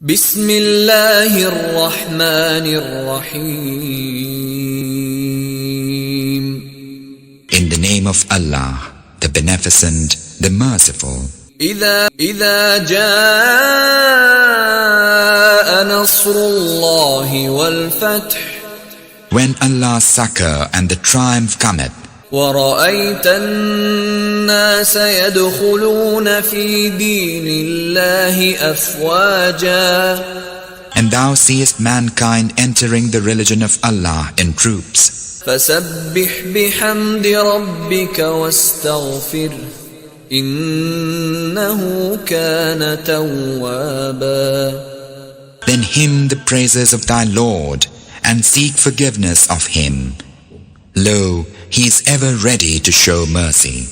بسم الله الرحمن الرحيم. In the name of Allah, the Beneficent, the Merciful. إذا جاء نصر الله والفتح When Allah's succor and the triumph cometh, ورأيت الناس يدخلون في دين الله أفواجا and thou seest mankind entering the religion of Allah in troops, فسبح بحمد ربك واستغفره إنه كان توابا. then hymn the praises of thy Lord and seek forgiveness of him. Lo, he is ever ready to show mercy.